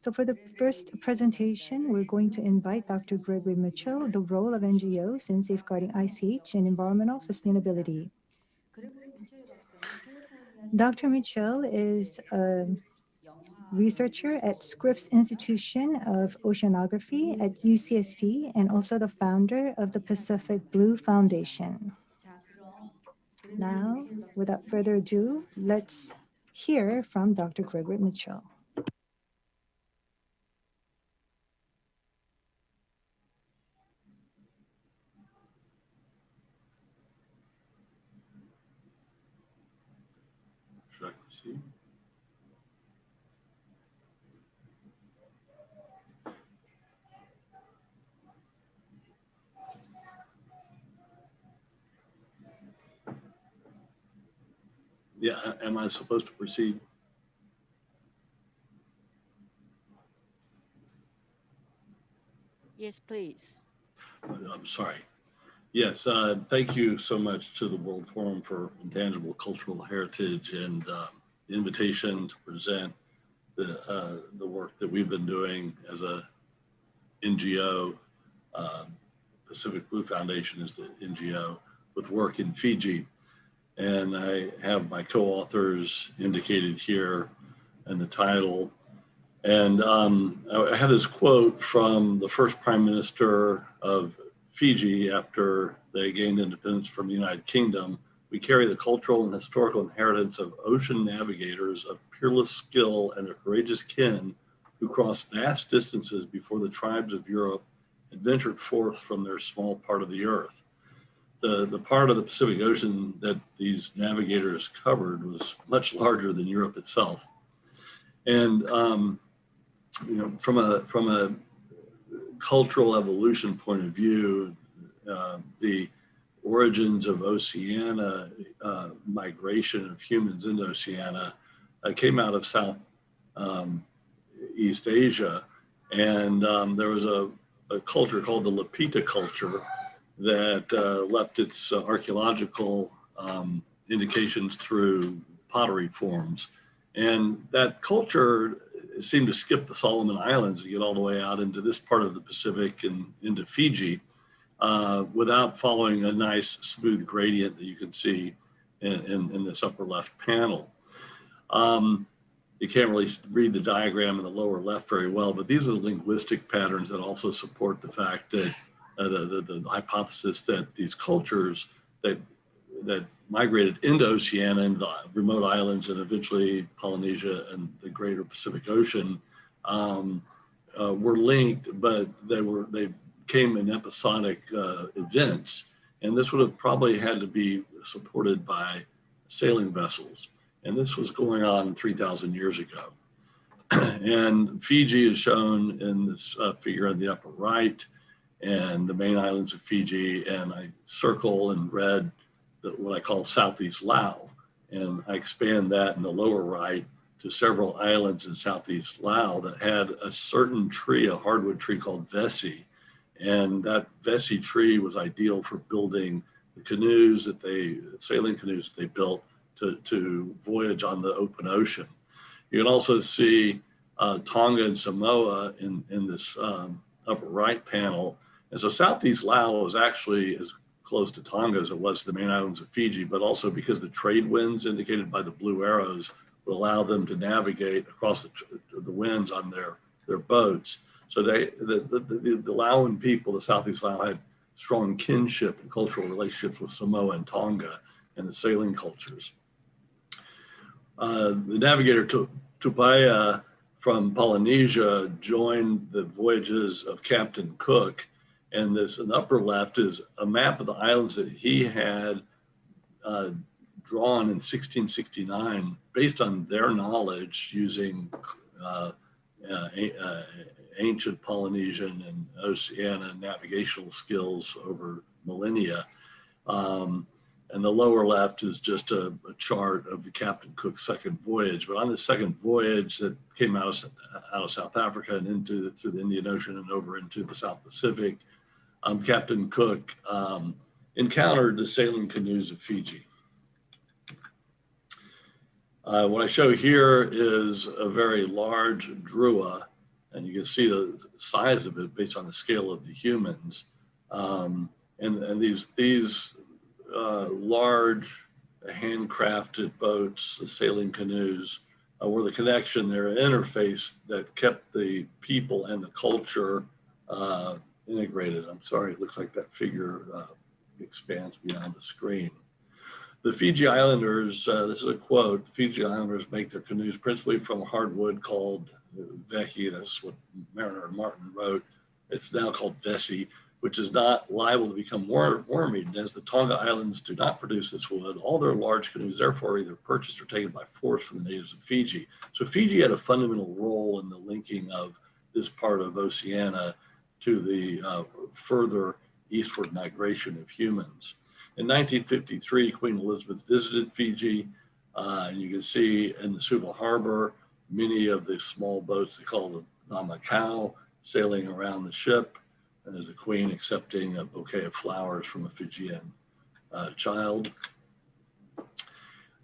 So for the first presentation, we're going to invite Dr. Gregory Mitchell, the role of NGOs in safeguarding ICH and environmental sustainability. Dr. Mitchell is a researcher at Scripps Institution of Oceanography at UCSD and also the founder of the Pacific Blue Foundation. Now, without further ado, let's hear from Dr. Gregory Mitchell. Should I proceed? Yeah, am I supposed to proceed? Yes, please. I'm sorry. Yes, thank you so much to the World Forum for Intangible Cultural Heritage and the invitation to present the work that we've been doing as a NGO. Pacific Blue Foundation is the NGO with work in Fiji. And I have my co-authors indicated here in the title. And I have this quote from the first Prime Minister of Fiji after they gained independence from the United Kingdom. We carry the cultural and historical inheritance of ocean navigators of peerless skill and a courageous kin who crossed vast distances before the tribes of Europe had ventured forth from their small part of the earth. The part of the Pacific Ocean that these navigators covered was much larger than Europe itself. And you know, from a cultural evolution point of view, the origins of Oceania, migration of humans into Oceania, came out of South East Asia. And there was a culture called the Lapita culture that left its archaeological indications through pottery forms. And that culture seemed to skip the Solomon Islands and get all the way out into this part of the Pacific and into Fiji without following a nice smooth gradient that you can see in this upper left panel. You can't really read the diagram in the lower left very well, but these are the linguistic patterns that also support the fact that the hypothesis that these cultures that migrated into Oceania and the remote islands and eventually Polynesia and the greater Pacific Ocean were linked, but they came in episodic events. And this would have probably had to be supported by sailing vessels. And this was going on 3,000 years ago. And Fiji is shown in this figure on the upper right, and the main islands of Fiji, and I circle in red what I call Southeast Lao, and I expand that in the lower right to several islands in Southeast Lao that had a certain tree, a hardwood tree called Vesi, and that Vesi tree was ideal for building the canoes sailing canoes that they built to voyage on the open ocean. You can also see Tonga and Samoa in this upper right panel. And so Southeast Lao was actually as close to Tonga as it was to the main islands of Fiji, but also because the trade winds indicated by the blue arrows would allow them to navigate across the winds on their boats. So the Laoan people, the Southeast Lao, had strong kinship and cultural relationships with Samoa and Tonga and the sailing cultures. The navigator Tupaya from Polynesia joined the voyages of Captain Cook. And this in the upper left is a map of the islands that he had drawn in 1669 based on their knowledge using ancient Polynesian and Oceania navigational skills over millennia. And the lower left is just a chart of the Captain Cook's second voyage. But on the second voyage that came out of South Africa and through the Indian Ocean and over into the South Pacific, Captain Cook encountered the sailing canoes of Fiji. What I show here is a very large drua And you can see the size of it based on the scale of the humans. And these large handcrafted boats, sailing canoes, were the connection, their interface that kept the people and the culture integrated. I'm sorry, it looks like that figure expands beyond the screen. The Fiji Islanders, this is a quote, the Fiji Islanders make their canoes principally from hardwood called vehi, that's what Mariner and Martin wrote. It's now called vesi, which is not liable to become worm-eaten, as the Tonga Islands do not produce this wood. All their large canoes, therefore, are either purchased or taken by force from the natives of Fiji. So Fiji had a fundamental role in the linking of this part of Oceania to the further eastward migration of humans. In 1953, Queen Elizabeth visited Fiji, and you can see in the Suva Harbor, many of the small boats they call the Namakau sailing around the ship, and there's a queen accepting a bouquet of flowers from a Fijian child.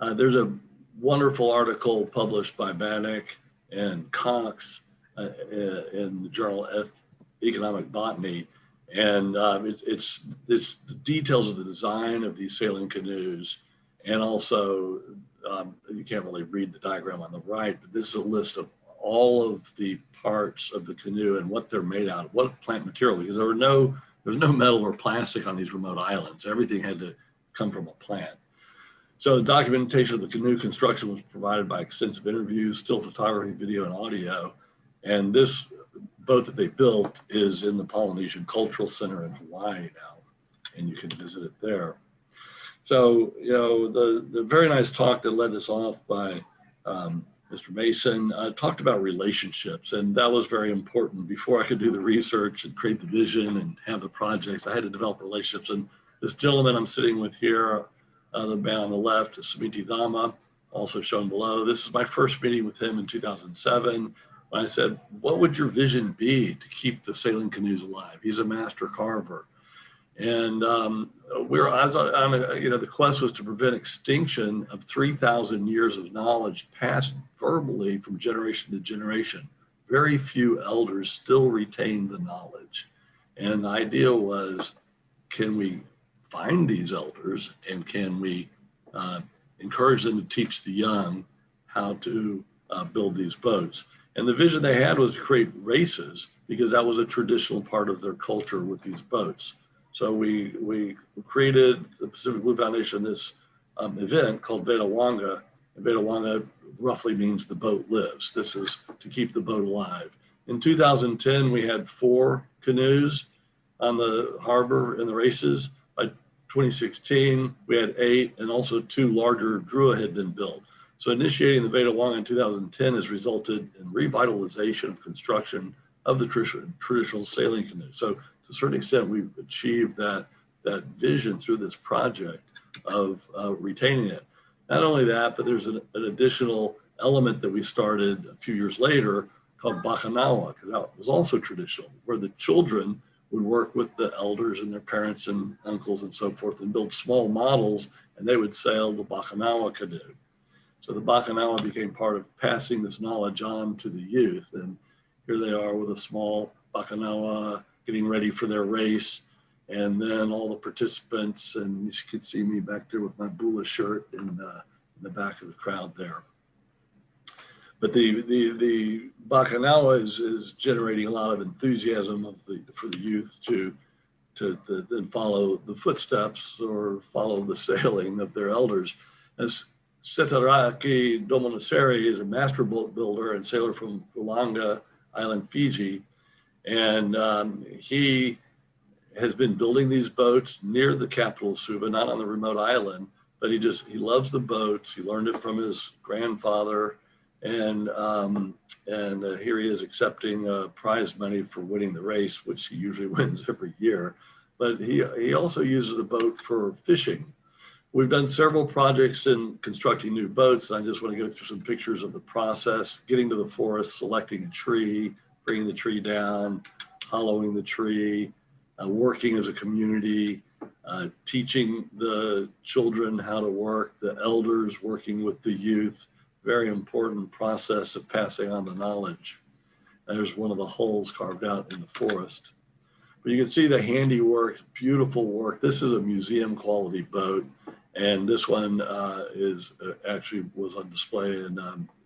There's a wonderful article published by Bannock and Cox in the journal Economic Botany, and it's the details of the design of these sailing canoes, and also you can't really read the diagram on the right, but this is a list of all of the parts of the canoe and what they're made out of, what plant material, because there's no metal or plastic on these remote islands. Everything had to come from a plant. So the documentation of the canoe construction was provided by extensive interviews, still photography, video, and audio. And this boat that they built is in the Polynesian Cultural Center in Hawaii now, and you can visit it there. So, you know, the very nice talk that led us off by Mr. Mason talked about relationships, and that was very important. Before I could do the research and create the vision and have the projects, I had to develop relationships. And this gentleman I'm sitting with here, the man on the left, is Samiti Dhamma, also shown below. This is my first meeting with him in 2007. When I said, what would your vision be to keep the sailing canoes alive? He's a master carver. And the quest was to prevent extinction of 3,000 years of knowledge passed verbally from generation to generation. Very few elders still retain the knowledge. And the idea was, can we find these elders and can we encourage them to teach the young how to build these boats? And the vision they had was to create races, because that was a traditional part of their culture with these boats. So we created the Pacific Blue Foundation, this event called Vetawanga. And Vetawanga roughly means the boat lives. This is to keep the boat alive. In 2010, we had 4 canoes on the harbor in the races. By 2016, we had 8, and also 2 larger drua had been built. So initiating the Vetawanga in 2010 has resulted in revitalization of construction of the traditional sailing canoe. So to a certain extent, we've achieved that vision through this project of retaining it. Not only that, but there's an additional element that we started a few years later called Bakanawa, because that was also traditional, where the children would work with the elders and their parents and uncles and so forth and build small models, and they would sail the Bakanawa canoe. So the Bakanawa became part of passing this knowledge on to the youth. And here they are with a small Bakanawa getting ready for their race. And then all the participants, and you can see me back there with my Bula shirt in the back of the crowd there. But the Bakanawa is generating a lot of enthusiasm for the youth to then follow the footsteps or follow the sailing of their elders. As Setaraki Domonaseri is a master boat builder and sailor from Faluna Island, Fiji. And he has been building these boats near the capital of Suva, not on the remote island, but he loves the boats. He learned it from his grandfather. And here he is accepting prize money for winning the race, which he usually wins every year. But he also uses the boat for fishing. We've done several projects in constructing new boats. I just want to go through some pictures of the process, getting to the forest, selecting a tree, bringing the tree down, hollowing the tree, working as a community, teaching the children how to work, the elders working with the youth. Very important process of passing on the knowledge. There's one of the hulls carved out in the forest. But you can see the handiwork, beautiful work. This is a museum quality boat. And this one actually was on display in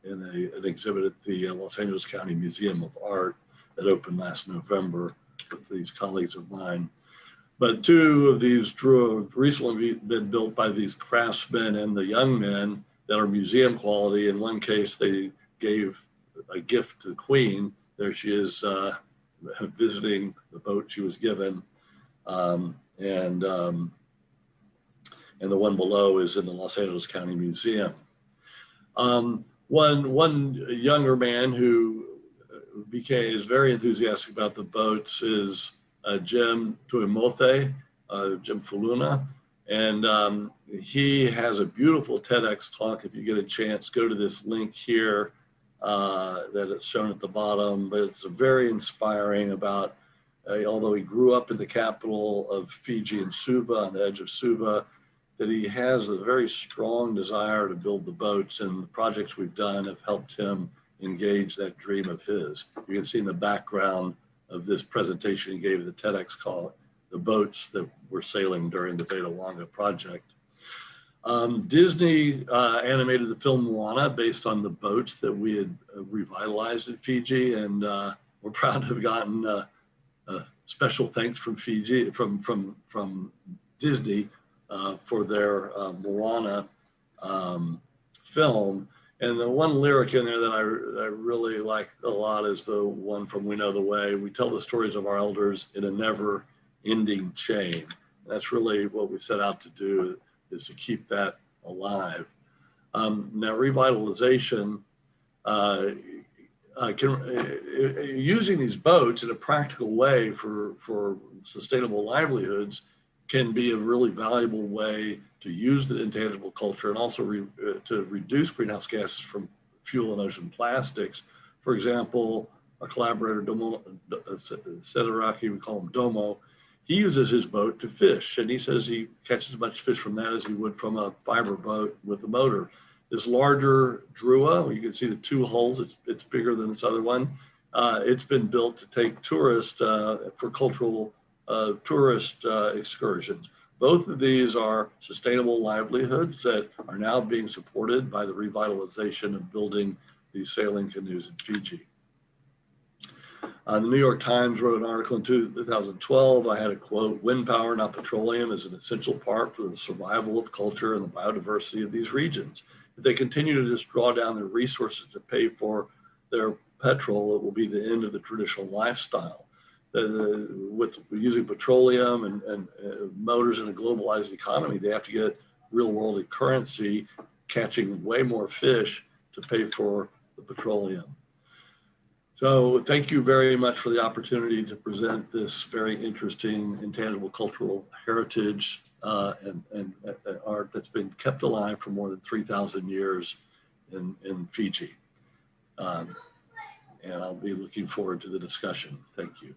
an exhibit at the Los Angeles County Museum of Art that opened last November with these colleagues of mine. But two of these have recently been built by these craftsmen and the young men that are museum quality. In one case, they gave a gift to the Queen. There she is visiting the boat she was given. And the one below is in the Los Angeles County Museum. One younger man who is very enthusiastic about the boats is Jim Tuimote, Jim Faluna. And he has a beautiful TEDx talk. If you get a chance, go to this link here that is shown at the bottom. But it's very inspiring about, although he grew up in the capital of Fiji in Suva, on the edge of Suva, that he has a very strong desire to build the boats, and the projects we've done have helped him engage that dream of his. You can see in the background of this presentation he gave at the TEDx call, the boats that were sailing during the Beta Wanga project. Disney animated the film Moana based on the boats that we had revitalized in Fiji, and we're proud to have gotten special thanks from Fiji, from Disney for their Moana film. And the one lyric in there that I really like a lot is the one from We Know the Way. We tell the stories of our elders in a never-ending chain. That's really what we set out to do, is to keep that alive. Now, revitalization, using these boats in a practical way for sustainable livelihoods can be a really valuable way to use the intangible culture and also to reduce greenhouse gases from fuel and ocean plastics. For example, our collaborator, Sedaraki, we call him Domo, he uses his boat to fish, and he says he catches as much fish from that as he would from a fiber boat with a motor. This larger Drua, you can see the two hulls, it's bigger than this other one. It's been built to take tourists for cultural tourist excursions. Both of these are sustainable livelihoods that are now being supported by the revitalization of building these sailing canoes in Fiji. The New York Times wrote an article in 2012. I had a quote, "Wind power, not petroleum, is an essential part for the survival of culture and the biodiversity of these regions. If they continue to just draw down their resources to pay for their petrol, it will be the end of the traditional lifestyle." With using petroleum and motors in a globalized economy, they have to get real world currency, catching way more fish to pay for the petroleum. So thank you very much for the opportunity to present this very interesting intangible cultural heritage and art that's been kept alive for more than 3,000 years in Fiji. And I'll be looking forward to the discussion. Thank you.